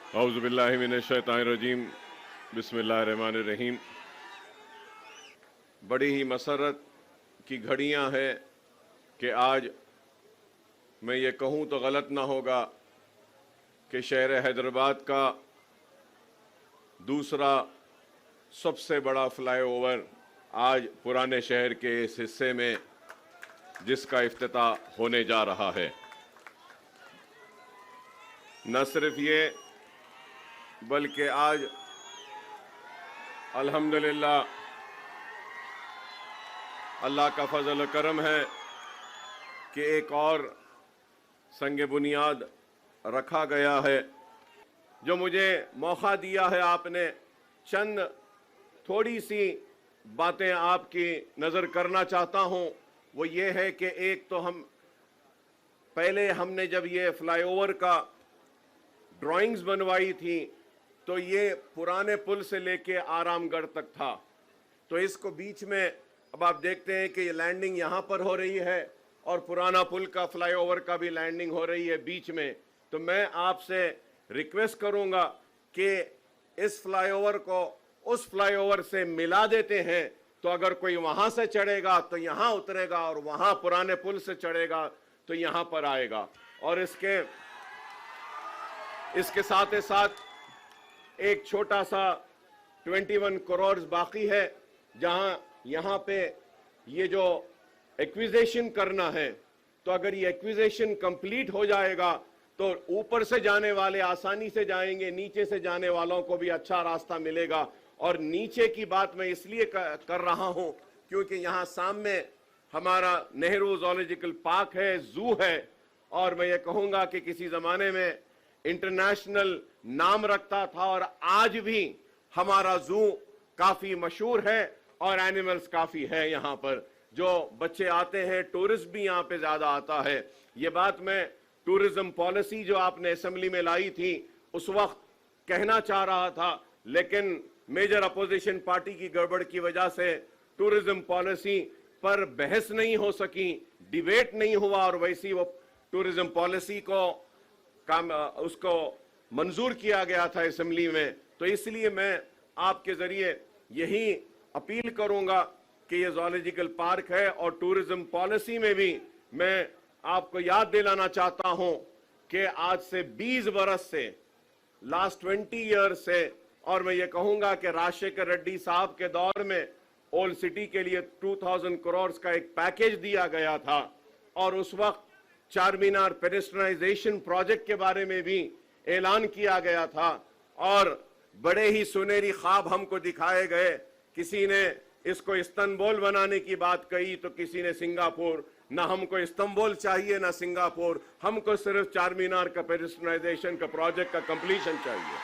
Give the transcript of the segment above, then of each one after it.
औज़ुबिल्लाहिमिनश्शैतानिर्रजीम बिस्मिल्लाहिर्रहमानिर्रहीम। बड़ी ही मसरत की घड़ियां हैं कि आज मैं ये कहूँ तो गलत ना होगा कि शहर हैदराबाद का दूसरा सबसे बड़ा फ्लाईओवर आज पुराने शहर के इस हिस्से में जिसका इफ्तिताह होने जा रहा है। न सिर्फ ये बल्कि आज अल्हम्दुलिल्लाह अल्लाह का फजल करम है कि एक और संग बुनियाद रखा गया है। जो मुझे मौका दिया है आपने, चंद थोड़ी सी बातें आपकी नज़र करना चाहता हूं। वो ये है कि एक तो पहले हमने जब ये फ्लाईओवर का ड्राइंग्स बनवाई थी तो ये पुराने पुल से लेके आरामगढ़ तक था। तो इसको बीच में अब आप देखते हैं कि ये लैंडिंग यहाँ पर हो रही है और पुराना पुल का फ्लाईओवर का भी लैंडिंग हो रही है बीच में। तो मैं आपसे रिक्वेस्ट करूँगा कि इस फ्लाईओवर को उस फ्लाईओवर से मिला देते हैं, तो अगर कोई वहाँ से चढ़ेगा तो यहाँ उतरेगा और वहाँ पुराने पुल से चढ़ेगा तो यहाँ पर आएगा। और इसके साथ ही साथ एक छोटा सा 21 करोड़ बाकी है, जहां यहाँ पे ये जो एक्विजिशन करना है, तो अगर ये एक्विजिशन कंप्लीट हो जाएगा तो ऊपर से जाने वाले आसानी से जाएंगे, नीचे से जाने वालों को भी अच्छा रास्ता मिलेगा। और नीचे की बात मैं इसलिए कर रहा हूं क्योंकि यहाँ सामने हमारा नेहरू ज़ूलॉजिकल पार्क है, जू है, और मैं ये कहूँगा कि किसी ज़माने में इंटरनेशनल नाम रखता था और आज भी हमारा जू काफी मशहूर है और एनिमल्स काफी है। यहाँ पर जो बच्चे आते हैं, टूरिस्ट भी यहाँ पे ज्यादा आता है। ये बात मैं टूरिज्म पॉलिसी जो आपने असेंबली में लाई थी उस वक्त कहना चाह रहा था, लेकिन मेजर अपोजिशन पार्टी की गड़बड़ की वजह से टूरिज्म पॉलिसी पर बहस नहीं हो सकी, डिबेट नहीं हुआ और वैसी वो टूरिज्म पॉलिसी को उसको मंजूर किया गया था असेंबली में। तो इसलिए मैं आपके जरिए यही अपील करूंगा कि ये ज़ूलॉजिकल पार्क है और टूरिज्म पॉलिसी में भी मैं आपको याद दिलाना चाहता हूं कि आज से 20 बरस से, लास्ट 20 ईयर से, और मैं ये कहूंगा कि राजशेखर रेड्डी साहब के दौर में ओल्ड सिटी के लिए 2000 करोड़ का एक पैकेज दिया गया था और उस वक्त चार मीनार पेडेस्ट्रियनाइजेशन प्रोजेक्ट के बारे में भी ऐलान किया गया था और बड़े ही सुनहरी ख्वाब हमको दिखाए गए। किसी ने इसको इस्तांबुल बनाने की बात कही तो किसी ने सिंगापुर। ना हमको इस्तांबुल चाहिए ना सिंगापुर, हमको सिर्फ चार मीनार का पेडेस्ट्रियनाइजेशन का प्रोजेक्ट का कंप्लीशन चाहिए।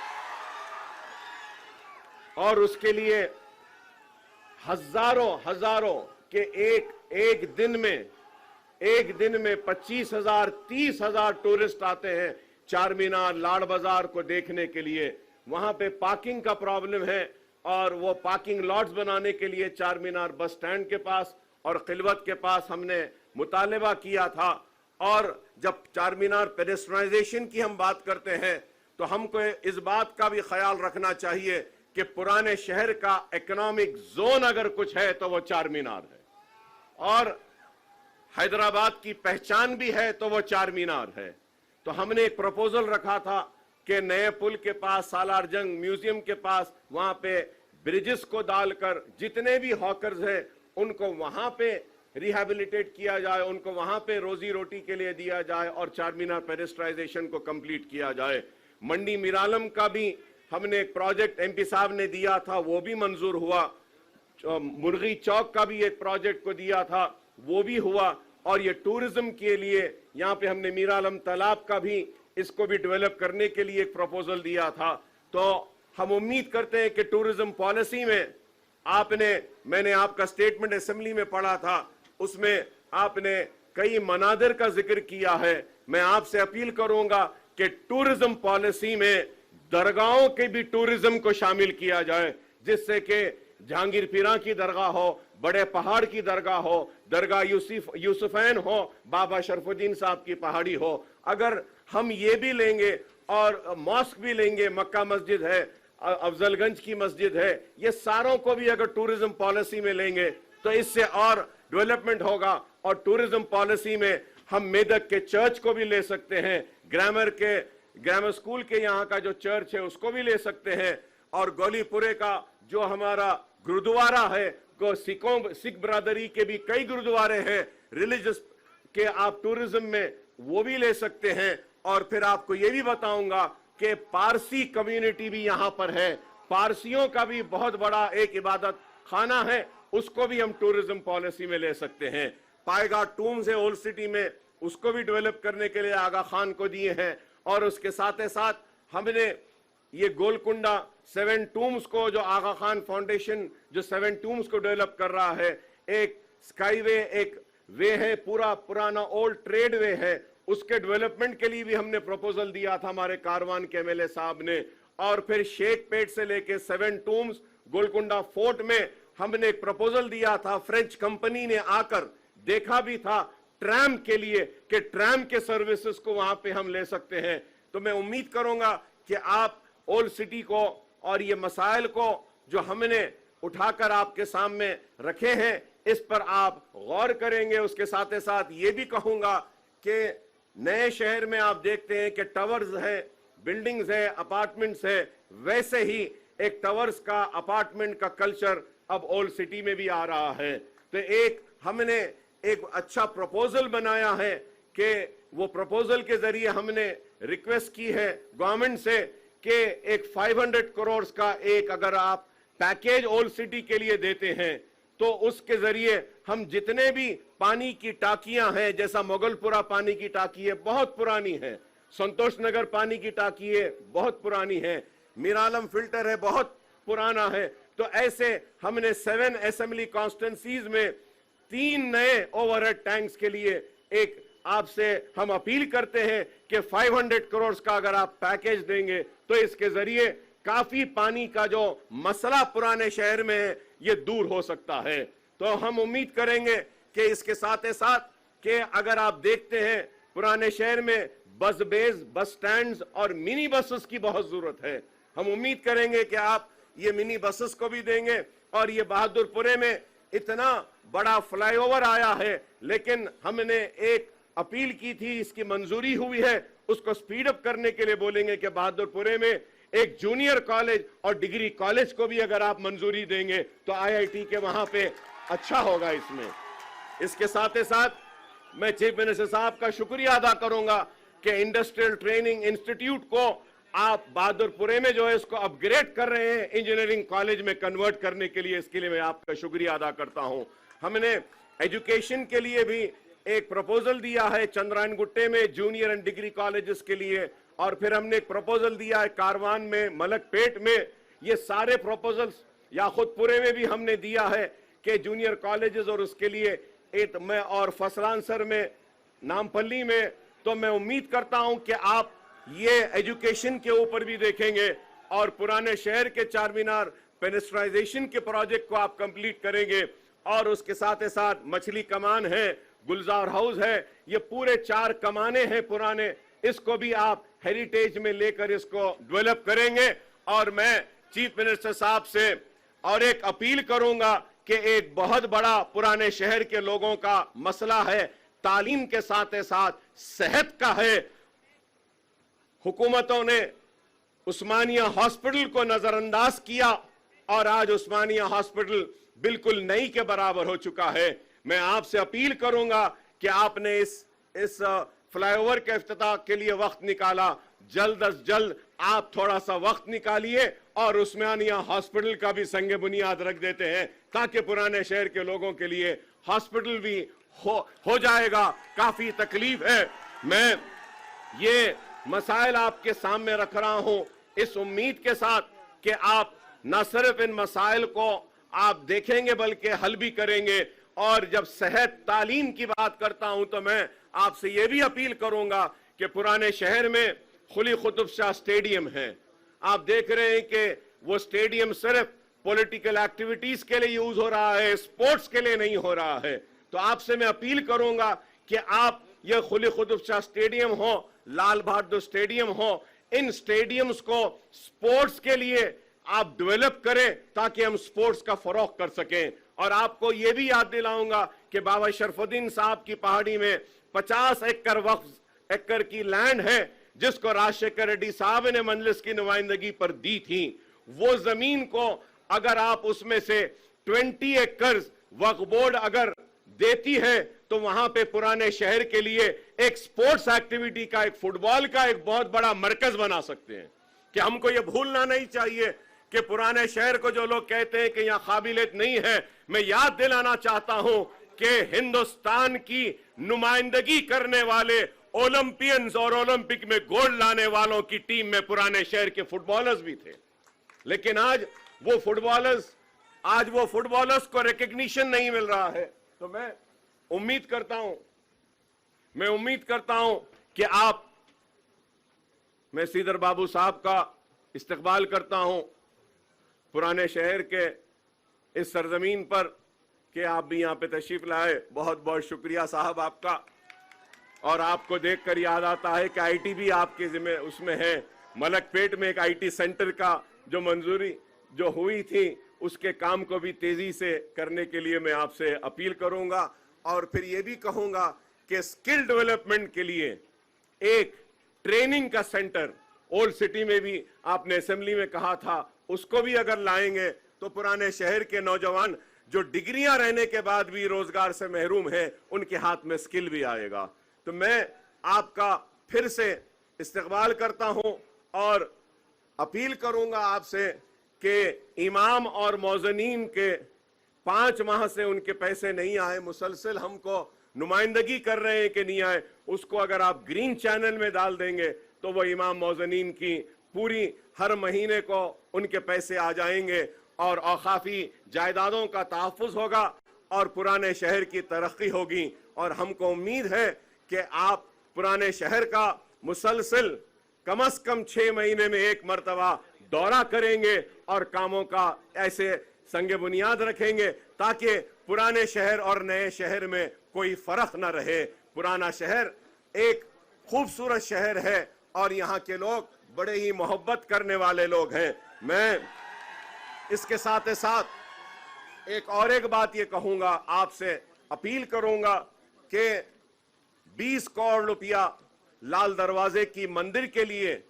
और उसके लिए हजारों के एक दिन में 25,000 30,000 टूरिस्ट आते हैं चार मीनार लाड़ बाजार को देखने के लिए। वहां पे पार्किंग का प्रॉब्लम है और वो पार्किंग लॉट्स बनाने के लिए चार मीनार बस स्टैंड के पास और खिलवत के पास हमने मुतालबा किया था। और जब चार मीनार पेडेस्ट्रियनाइजेशन की हम बात करते हैं तो हमको इस बात का भी ख्याल रखना चाहिए कि पुराने शहर का इकोनॉमिक जोन अगर कुछ है तो वो चार मीनार है, और हैदराबाद की पहचान भी है तो वो चार मीनार है। तो हमने एक प्रपोजल रखा था कि नए पुल के पास, सालार जंग म्यूजियम के पास, वहां पे ब्रिजेस को डालकर जितने भी हॉकर्स हैं उनको वहां पे रिहैबिलिटेट किया जाए, उनको वहां पे रोजी रोटी के लिए दिया जाए और चार मीनार पेडेस्ट्रियनाइजेशन को कंप्लीट किया जाए। मंडी मीरालम का भी हमने एक प्रोजेक्ट एमपी साहब ने दिया था, वो भी मंजूर हुआ। मुर्गी चौक का भी एक प्रोजेक्ट को दिया था, वो भी हुआ। और ये टूरिज्म के लिए यहाँ पे हमने मीरालम तालाब का भी, इसको भी डेवलप करने के लिए एक प्रपोजल दिया था। तो हम उम्मीद करते हैं कि टूरिज्म पॉलिसी में मैंने आपका स्टेटमेंट असेंबली में पढ़ा था, उसमें आपने कई मनादिर का जिक्र किया है। मैं आपसे अपील करूंगा कि टूरिज्म पॉलिसी में दरगाहों के भी टूरिज्म को शामिल किया जाए, जिससे कि जहांगीर पीरा की दरगाह हो, बड़े पहाड़ की दरगाह हो, दरगाह यूसुफैन हो, बाबा शरफुद्दीन साहब की पहाड़ी हो। अगर हम ये भी लेंगे और मॉस्क भी लेंगे, मक्का मस्जिद है, अफजलगंज की मस्जिद है, ये सारों को भी अगर टूरिज्म पॉलिसी में लेंगे तो इससे और डेवलपमेंट होगा। और टूरिज्म पॉलिसी में हम मेदक के चर्च को भी ले सकते हैं, ग्रामर स्कूल के यहाँ का जो चर्च है उसको भी ले सकते हैं, और गोलीपुरे का जो हमारा गुरुद्वारा है, सिख ब्रादरी के भी कई गुरुद्वारे हैं रिलीजियस के, आप टूरिज्म में वो भी ले सकते हैं। और फिर आपको ये भी बताऊंगा कि पारसी कम्युनिटी भी यहाँ पर है, पारसियों का भी बहुत बड़ा एक इबादत खाना है, उसको भी हम टूरिज्म पॉलिसी में ले सकते हैं। पाएगा टूम्स है ओल्ड सिटी में, उसको भी डेवलप करने के लिए आगा खान को दिए हैं। और उसके साथ ही साथ हमने ये गोलकुंडा 7 टूम्स को, जो आगा खान फाउंडेशन जो 7 टूम्स को डेवलप कर रहा है, एक स्काईवे एक वे है, पूरा पुराना ओल्ड ट्रेड वे है, उसके डेवलपमेंट के लिए भी हमने प्रपोजल दिया था हमारे कारवान के एमएलए साहब ने। और फिर शेख पेट से लेके 7 टूम्स गोलकुंडा फोर्ट में हमने एक प्रपोजल दिया था, फ्रेंच कंपनी ने आकर देखा भी था ट्रैम के लिए कि ट्रैम के सर्विसेज को वहां पे हम ले सकते हैं। तो मैं उम्मीद करूंगा कि आप ओल्ड सिटी को और ये मसाइल को जो हमने उठाकर आपके सामने रखे हैं इस पर आप गौर करेंगे। उसके साथ ही साथ ये भी कहूंगा कि नए शहर में आप देखते हैं कि टावर्स है, बिल्डिंग्स है, अपार्टमेंट्स है, वैसे ही एक टावर्स का अपार्टमेंट का कल्चर अब ओल्ड सिटी में भी आ रहा है। तो हमने एक अच्छा प्रपोजल बनाया है कि वो प्रपोजल के जरिए हमने रिक्वेस्ट की है गवर्नमेंट से कि एक 500 करोड़ का एक अगर आप पैकेज ओल्ड सिटी के लिए देते हैं तो उसके जरिए हम जितने भी पानी की टाकियां हैं, जैसा मोगलपुरा पानी की टाकी है बहुत पुरानी है, संतोष नगर पानी की टाकी है बहुत पुरानी है, मीरालम फिल्टर है बहुत पुराना है, तो ऐसे हमने 7 असेंबली कॉन्स्टिट्यूंसीज में 3 नए ओवरहेड टैंक्स के लिए एक आपसे हम अपील करते हैं कि 500 करोड़ का अगर आप पैकेज देंगे तो इसके जरिए काफी पानी का जो मसला पुराने शहर में है ये दूर हो सकता है। तो हम उम्मीद करेंगे कि इसके साथ ही साथ कि अगर आप देखते हैं पुराने शहर में बस बेस, बस स्टैंड्स और मिनी बसेस की बहुत जरूरत है। हम उम्मीद करेंगे कि आप ये मिनी बसेस को भी देंगे। और ये बहादुरपुरे में इतना बड़ा फ्लाईओवर आया है, लेकिन हमने एक अपील की थी, इसकी मंजूरी हुई है, उसको स्पीड अप करने के लिए बोलेंगे कि बहादुरपुरे में एक जूनियर कॉलेज और डिग्री कॉलेज को भी अगर आप मंजूरी देंगे तो आईआईटी के वहां पे अच्छा होगा इसमें। इसके साथ ही साथ मैं चीफ मिनिस्टर साहब का शुक्रिया अदा करूंगा कि इंडस्ट्रियल ट्रेनिंग इंस्टीट्यूट को आप बहादुरपुरे में जो है इसको अपग्रेड कर रहे हैं, इंजीनियरिंग कॉलेज में कन्वर्ट करने के लिए, इसके लिए मैं आपका शुक्रिया अदा करता हूं। हमने एजुकेशन के लिए भी एक प्रपोजल दिया है चंद्रायन गुट्टे में जूनियर एंड डिग्री कॉलेजेस के लिए, और फिर हमने एक प्रपोजल दिया है कारवान में, मलकपेट में। ये सारे प्रपोजल्स याखुदपुरे में भी हमने दिया है कि जूनियर कॉलेजेस और उसके लिए एक में, और फसलानसर में, नामपल्ली में। तो मैं उम्मीद करता हूं कि आप ये एजुकेशन के ऊपर भी देखेंगे और पुराने शहर के चार मीनार पेनिस्ट्राइजेशन के प्रोजेक्ट को आप कंप्लीट करेंगे। और उसके साथ ही साथ मछली कमान है, गुलजार हाउस है, ये पूरे 4 कमाने हैं पुराने, इसको भी आप हेरिटेज में लेकर इसको डेवलप करेंगे। और मैं चीफ मिनिस्टर साहब से और एक अपील करूंगा कि एक बहुत बड़ा पुराने शहर के लोगों का मसला है, तालीम के साथ साथ सेहत का है। हुकूमतों ने उस्मानिया हॉस्पिटल को नजरअंदाज किया और आज उस्मानिया हॉस्पिटल बिल्कुल नई के बराबर हो चुका है। मैं आपसे अपील करूंगा कि आपने इस फ्लाईओवर के इफ्तिताह के लिए वक्त निकाला, जल्द अज जल्द आप थोड़ा सा वक्त निकालिए और उस्मानिया हॉस्पिटल का भी संगे बुनियाद रख देते हैं, ताकि पुराने शहर के लोगों के लिए हॉस्पिटल भी हो जाएगा। काफी तकलीफ है। मैं ये मसाइल आपके सामने रख रहा हूं इस उम्मीद के साथ कि आप न सिर्फ इन मसाइल को आप देखेंगे बल्कि हल भी करेंगे। और जब सेहत तालीम की बात करता हूं तो मैं आपसे यह भी अपील करूंगा कि पुराने शहर में खुली कुतुब शाह स्टेडियम है। आप देख रहे हैं कि वो स्टेडियम सिर्फ पॉलिटिकल एक्टिविटीज के लिए यूज हो रहा है, स्पोर्ट्स के लिए नहीं हो रहा है। तो आपसे मैं अपील करूंगा कि आप ये खुली कुतुब शाह स्टेडियम हो, लाल बहादुर स्टेडियम हो, इन स्टेडियम्स को स्पोर्ट्स के लिए आप डेवलप करें ताकि हम स्पोर्ट्स का फरोग कर सकें। और आपको यह भी याद दिलाऊंगा कि बाबा शरफुद्दीन साहब की पहाड़ी में 50 एकड़ वक्फ एकड़ की लैंड है जिसको राजशेखर रेड्डी साहब ने मजलिस की नुमाइंदगी पर दी थी। वो जमीन को अगर आप उसमें से 20 एकड़ वक्फ बोर्ड अगर देती है तो वहां पे पुराने शहर के लिए एक स्पोर्ट्स एक्टिविटी का, एक फुटबॉल का एक बहुत बड़ा मरकज बना सकते हैं। कि हमको ये भूलना नहीं चाहिए कि पुराने शहर को जो लोग कहते हैं कि यहां काबिलियत नहीं है, मैं याद दिलाना चाहता हूं कि हिंदुस्तान की नुमाइंदगी करने वाले ओलंपियंस और ओलंपिक में गोल्ड लाने वालों की टीम में पुराने शहर के फुटबॉलर्स भी थे। लेकिन आज वो फुटबॉलर्स को रिकग्निशन नहीं मिल रहा है। तो मैं उम्मीद करता हूं कि मैं सीदर बाबू साहब का इस्तकबाल करता हूं पुराने शहर के इस सरजमीन पर कि आप भी यहां पे तशरीफ लाए। बहुत बहुत शुक्रिया साहब आपका। और आपको देखकर याद आता है कि आईटी भी आपके जिम्मे उसमें है। मलकपेट में एक आईटी सेंटर का जो मंजूरी जो हुई थी उसके काम को भी तेजी से करने के लिए मैं आपसे अपील करूंगा। और फिर ये भी कहूंगा कि स्किल डेवलपमेंट के लिए एक ट्रेनिंग का सेंटर ओल्ड सिटी में भी आपने असेंबली में कहा था, उसको भी अगर लाएंगे तो पुराने शहर के नौजवान जो डिग्रियां रहने के बाद भी रोजगार से महरूम हैं उनके हाथ में स्किल भी आएगा। तो मैं आपका फिर से इस्तकबाल करता हूं और अपील करूंगा आपसे कि इमाम और मौजनीन के 5 माह से उनके पैसे नहीं आए, मुसलसल हमको नुमाइंदगी कर रहे हैं कि नहीं आए, उसको अगर आप ग्रीन चैनल में डाल देंगे तो वो इमाम मौजनीन की पूरी हर महीने को उनके पैसे आ जाएंगे और औकाफी जायदादों का तहफ़्फ़ुज़ होगा और पुराने शहर की तरक्की होगी। और हमको उम्मीद है कि आप पुराने शहर का मुसलसल कम से कम 6 महीने में एक मरतबा दौरा करेंगे और कामों का ऐसे संगे बुनियाद रखेंगे ताकि पुराने शहर और नए शहर में कोई फर्क न रहे। पुराना शहर एक खूबसूरत शहर है और यहाँ के लोग बड़े ही मोहब्बत करने वाले लोग हैं। मैं इसके साथ साथ एक बात ये कहूंगा, आपसे अपील करूंगा कि 20 करोड़ रुपया लाल दरवाजे की मंदिर के लिए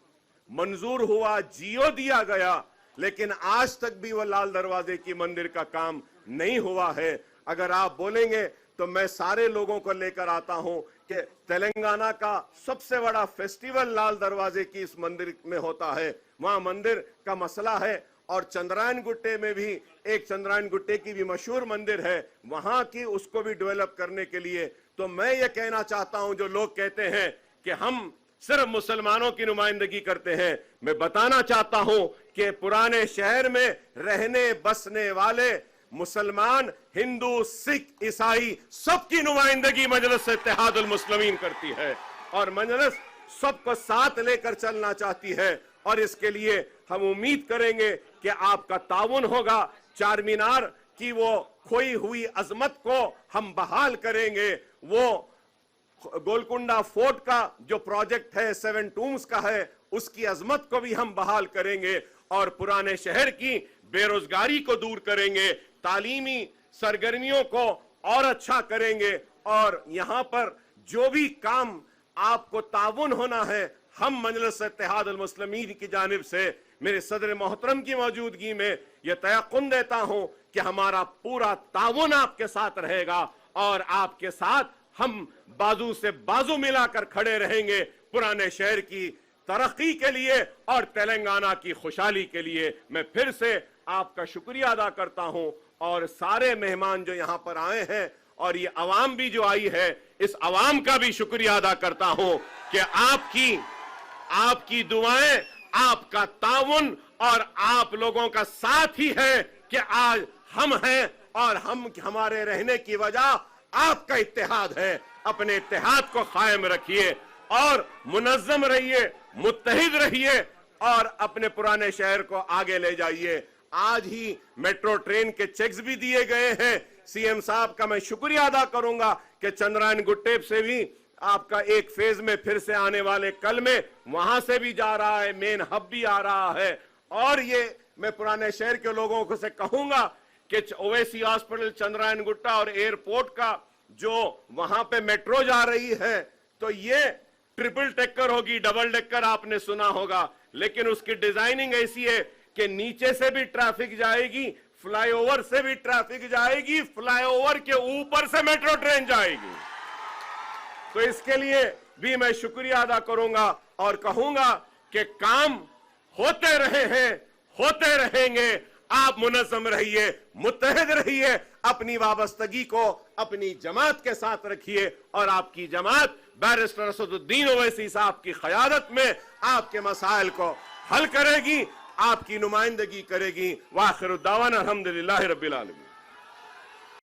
मंजूर हुआ, जियो दिया गया, लेकिन आज तक भी वह लाल दरवाजे की मंदिर का काम नहीं हुआ है। अगर आप बोलेंगे तो मैं सारे लोगों को लेकर आता हूं कि तेलंगाना का सबसे बड़ा फेस्टिवल लाल दरवाजे की इस मंदिर में होता है। वहां मंदिर का मसला है और चंद्रायन गुट्टे में भी एक चंद्रायन गुट्टे की भी मशहूर मंदिर है, वहां की उसको भी डेवलप करने के लिए। तो मैं ये कहना चाहता हूं, जो लोग कहते हैं कि हम सिर्फ मुसलमानों की नुमाइंदगी करते हैं, मैं बताना चाहता हूं कि पुराने शहर में रहने बसने वाले मुसलमान, हिंदू, सिख, ईसाई सबकी नुमाइंदगी मजलिस इत्तेहादुल मुस्लिमीन करती है और मजलिस सबको साथ लेकर चलना चाहती है। और इसके लिए हम उम्मीद करेंगे कि आपका ताउन होगा। चार मीनार की वो खोई हुई अजमत को हम बहाल करेंगे। वो गोलकुंडा फोर्ट का जो प्रोजेक्ट है 7 टूम्स का है, उसकी अजमत को भी हम बहाल करेंगे और पुराने शहर की बेरोजगारी को दूर करेंगे, तालीमी सरगर्मियों को और अच्छा करेंगे। और यहां पर जो भी काम आपको ताउन होना है, हम मजलिस इत्तेहादुल मुस्लिमीन की जानिब से मेरे सदर मोहतरम की मौजूदगी में यह तयक़ुन देता हूं कि हमारा पूरा ताउन आपके साथ रहेगा और आपके साथ हम बाजू से बाजू मिलाकर खड़े रहेंगे पुराने शहर की तरक्की के लिए और तेलंगाना की खुशहाली के लिए। मैं फिर से आपका शुक्रिया अदा करता हूं और सारे मेहमान जो यहां पर आए हैं और ये अवाम भी जो आई है, इस अवाम का भी शुक्रिया अदा करता हूं कि आपकी दुआएं, आपका ताउन और आप लोगों का साथ ही है कि आज हम हैं और हमारे रहने की वजह आपका इत्तेहाद है। अपने इत्तेहाद को कायम रखिए और मुनज़्ज़म रहिए, मुत्तहिद रहिए और अपने पुराने शहर को आगे ले जाइए। आज ही मेट्रो ट्रेन के चेक्स भी दिए गए हैं। सीएम साहब का मैं शुक्रिया अदा करूंगा कि चंद्रायन गुट्टे से भी आपका एक फेज में फिर से आने वाले कल में वहां से भी जा रहा है, मेन हब भी आ रहा है। और ये मैं पुराने शहर के लोगों को से कहूंगा कि ओवैसी हॉस्पिटल, चंद्रायन गुट्टा और एयरपोर्ट का जो वहां पे मेट्रो जा रही है, तो ये ट्रिपल टेकर होगी, डबल डेकर आपने सुना होगा, लेकिन उसकी डिजाइनिंग ऐसी है कि नीचे से भी ट्रैफिक जाएगी, फ्लाईओवर से भी ट्रैफिक जाएगी, फ्लाईओवर के ऊपर से मेट्रो ट्रेन जाएगी। तो इसके लिए भी मैं शुक्रिया अदा करूंगा और कहूंगा कि काम होते रहे हैं, होते रहेंगे। आप मुनज़्ज़म रहिए, मुत्तहिद रहिए, अपनी वाबस्तगी को अपनी जमात के साथ रखिए और आपकी जमात बैरिस्टर असदुद्दीन ओवैसी साहब की क़यादत में आपके मसाइल को हल करेगी, आपकी नुमाइंदगी करेगी। वाखिर दावाना अल्हम्दुलिल्लाहि रब्बिल आलमीन।